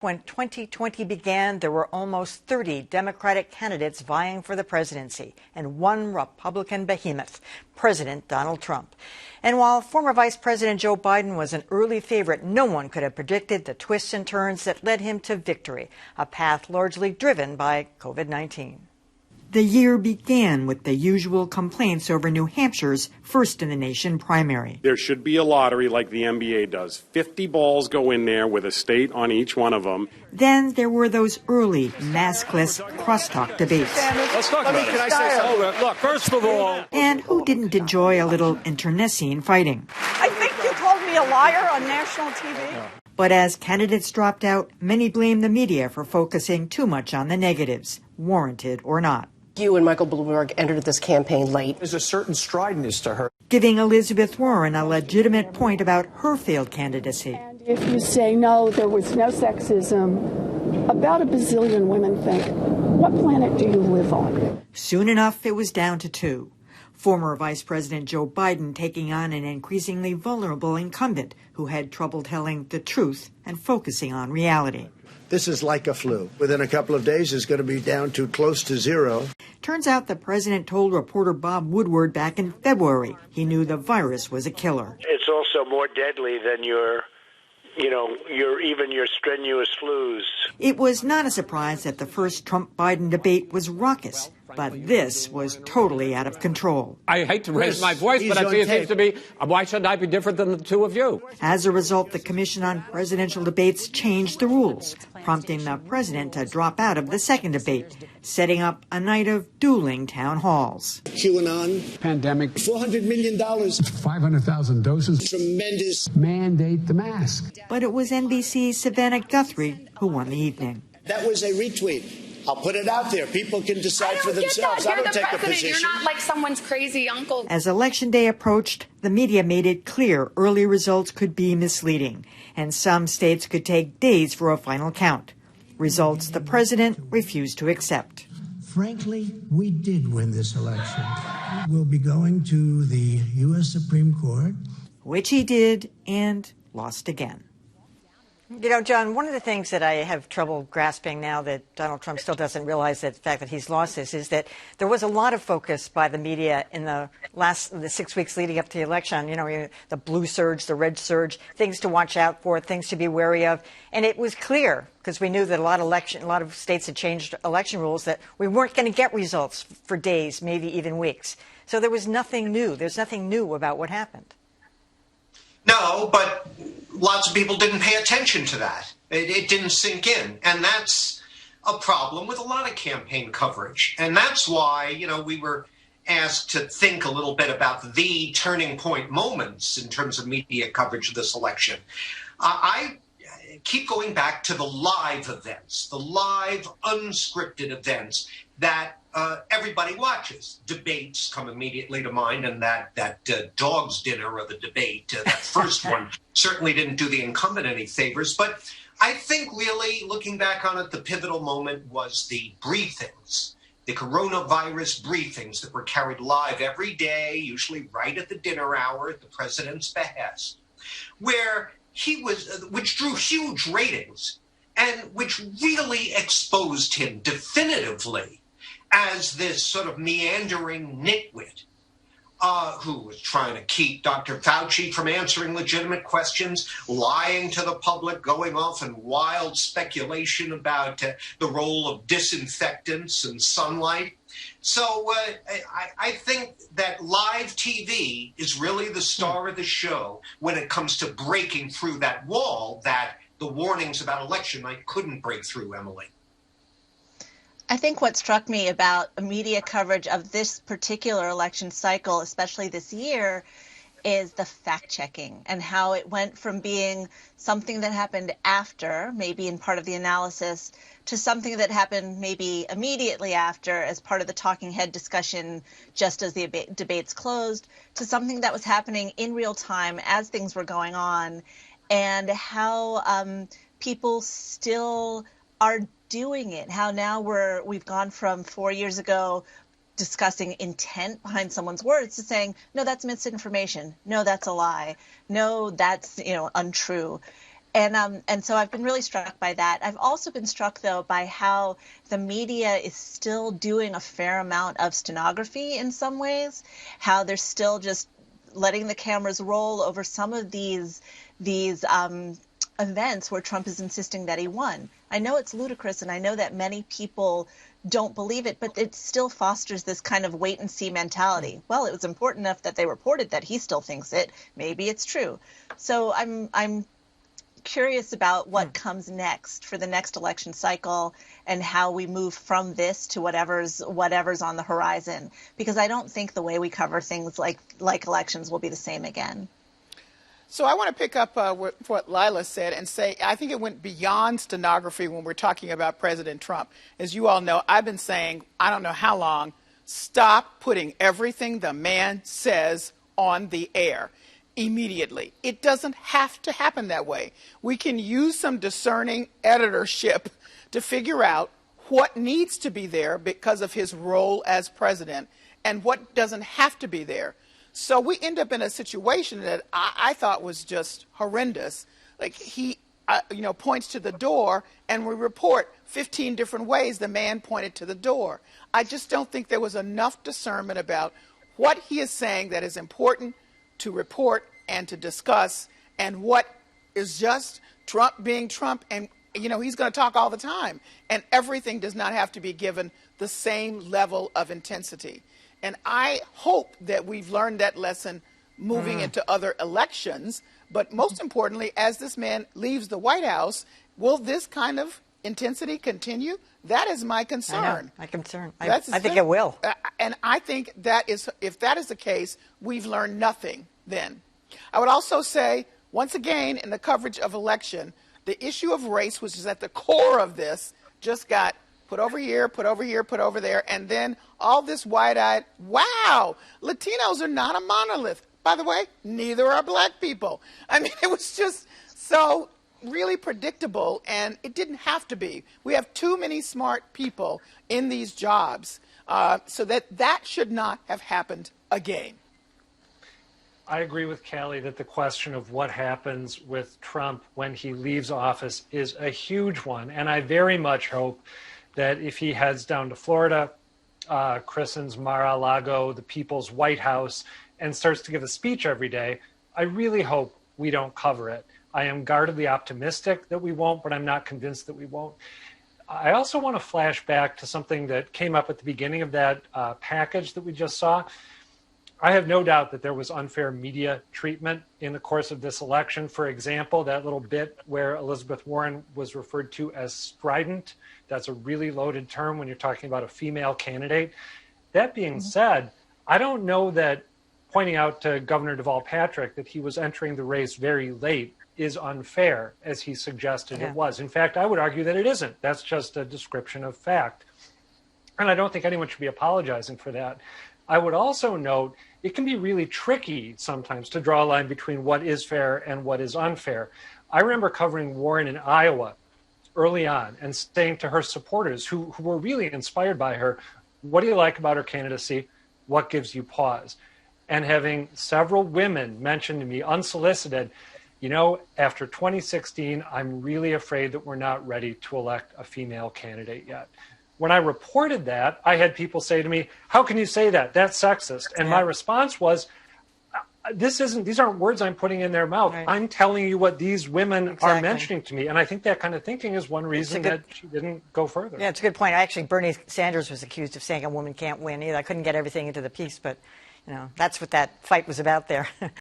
When 2020 began, there were almost 30 Democratic candidates vying for the presidency and one Republican behemoth, President Donald Trump. And while former Vice President Joe Biden was an early favorite, no one could have predicted the twists and turns that led him to victory, a path largely driven by COVID-19. The year began with the usual complaints over New Hampshire's first-in-the-nation primary. There should be a lottery like the NBA does. 50 balls go in there with a state on each one of them. Then there were those early, maskless crosstalk debates. Let's talk about it. Can I say something? Look, first of all... And who didn't enjoy a little internecine fighting? I think you called me a liar on national TV. Yeah. But as candidates dropped out, many blamed the media for focusing too much on the negatives, warranted or not. You and Michael Bloomberg entered this campaign late. There's a certain stridentness to her. Giving Elizabeth Warren a legitimate point about her failed candidacy. And if you say, no, there was no sexism, about a bazillion women think, what planet do you live on? Soon enough, it was down to two. Former Vice President Joe Biden taking on an increasingly vulnerable incumbent who had trouble telling the truth and focusing on reality. This is like a flu. Within a couple of days, it's going to be down to close to zero. Turns out the president told reporter Bob Woodward back in February he knew the virus was a killer. It's also more deadly than your strenuous flus. It was not a surprise that the first Trump-Biden debate was raucous, but this was totally out of control. I hate to raise my voice, but I see it seems to be, why should I be different than the two of you? As a result, the Commission on Presidential Debates changed the rules, prompting the president to drop out of the second debate, setting up a night of dueling town halls. QAnon. Pandemic. $400 million. 500,000 doses. Tremendous. Mandate the mask. But it was NBC's Savannah Guthrie who won the evening. That was a retweet. I'll put it out there. People can decide for themselves. I don't take a position. You're not like someone's crazy uncle. As Election Day approached, the media made it clear early results could be misleading, and some states could take days for a final count. Results the president refused to accept. Frankly, we did win this election. We'll be going to the U.S. Supreme Court. Which he did and lost again. You know, John, one of the things that I have trouble grasping now that Donald Trump still doesn't realize that the fact that he's lost this is that there was a lot of focus by the media in the 6 weeks leading up to the election. You know, the blue surge, the red surge, things to watch out for, things to be wary of. And it was clear, because we knew that a lot of states had changed election rules, that we weren't going to get results for days, maybe even weeks. So there was nothing new. There's nothing new about what happened. No, but lots of people didn't pay attention to that. It didn't sink in. And that's a problem with a lot of campaign coverage. And that's why, we were asked to think a little bit about the turning point moments in terms of media coverage of this election. I keep going back to the live events, the live unscripted events that everybody watches. Debates come immediately to mind, and that dog's dinner of a debate, that first one, certainly didn't do the incumbent any favors. But I think really, looking back on it, the pivotal moment was the briefings, the coronavirus briefings that were carried live every day, usually right at the dinner hour at the president's behest, which drew huge ratings and which really exposed him definitively as this sort of meandering nitwit who was trying to keep Dr. Fauci from answering legitimate questions, lying to the public, going off in wild speculation about the role of disinfectants and sunlight. So I think that live TV is really the star of the show when it comes to breaking through that wall that the warnings about election night couldn't break through, Emily. I think what struck me about media coverage of this particular election cycle, especially this year, is the fact-checking and how it went from being something that happened after, maybe in part of the analysis, to something that happened maybe immediately after as part of the talking head discussion just as the debates closed, to something that was happening in real time as things were going on, and how people still are doing it, how now we've gone from 4 years ago discussing intent behind someone's words to saying, no, that's misinformation. No, that's a lie. No, that's, untrue. And so I've been really struck by that. I've also been struck, though, by how the media is still doing a fair amount of stenography in some ways, how they're still just letting the cameras roll over some of these events where Trump is insisting that he won. I know it's ludicrous, and I know that many people don't believe it, but it still fosters this kind of wait-and-see mentality. Well, it was important enough that they reported that he still thinks it. Maybe it's true. So I'm curious about what comes next for the next election cycle and how we move from this to whatever's on the horizon, because I don't think the way we cover things like elections will be the same again. So I want to pick up what Lylah said and say I think it went beyond stenography when we're talking about President Trump. As you all know, I've been saying, I don't know how long, stop putting everything the man says on the air immediately. It doesn't have to happen that way. We can use some discerning editorship to figure out what needs to be there because of his role as president and what doesn't have to be there. So we end up in a situation that I thought was just horrendous. Like he, points to the door and we report 15 different ways the man pointed to the door. I just don't think there was enough discernment about what he is saying that is important to report and to discuss, and what is just Trump being Trump. And, he's going to talk all the time, and everything does not have to be given the same level of intensity. And I hope that we've learned that lesson moving into other elections. But most importantly, as this man leaves the White House, will this kind of intensity continue? That is my concern. I know, my concern. I think it will. And I think if that is the case, we've learned nothing then. I would also say, once again, in the coverage of election, the issue of race, which is at the core of this, just got put over here, put over here, put over there, and then all this wide-eyed, wow, Latinos are not a monolith. By the way, neither are black people. I mean, it was just so really predictable, and it didn't have to be. We have too many smart people in these jobs, so that should not have happened again. I agree with Callie that the question of what happens with Trump when he leaves office is a huge one, and I very much hope that if he heads down to Florida, christens Mar-a-Lago, the People's White House, and starts to give a speech every day, I really hope we don't cover it. I am guardedly optimistic that we won't, but I'm not convinced that we won't. I also want to flash back to something that came up at the beginning of that package that we just saw. I have no doubt that there was unfair media treatment in the course of this election. For example, that little bit where Elizabeth Warren was referred to as strident. That's a really loaded term when you're talking about a female candidate. That being said, I don't know that pointing out to Governor Deval Patrick that he was entering the race very late is unfair, as he suggested it was. In fact, I would argue that it isn't. That's just a description of fact. And I don't think anyone should be apologizing for that. I would also note it can be really tricky sometimes to draw a line between what is fair and what is unfair. I remember covering Warren in Iowa early on and saying to her supporters who were really inspired by her, what do you like about her candidacy? What gives you pause? And having several women mention to me unsolicited, after 2016, I'm really afraid that we're not ready to elect a female candidate yet. When I reported that, I had people say to me, how can you say that? That's sexist. And my response was, these aren't words I'm putting in their mouth. Right. I'm telling you what these women are mentioning to me. And I think that kind of thinking is one reason that she didn't go further. Yeah, it's a good point. Actually, Bernie Sanders was accused of saying a woman can't win either. I couldn't get everything into the piece, but that's what that fight was about there.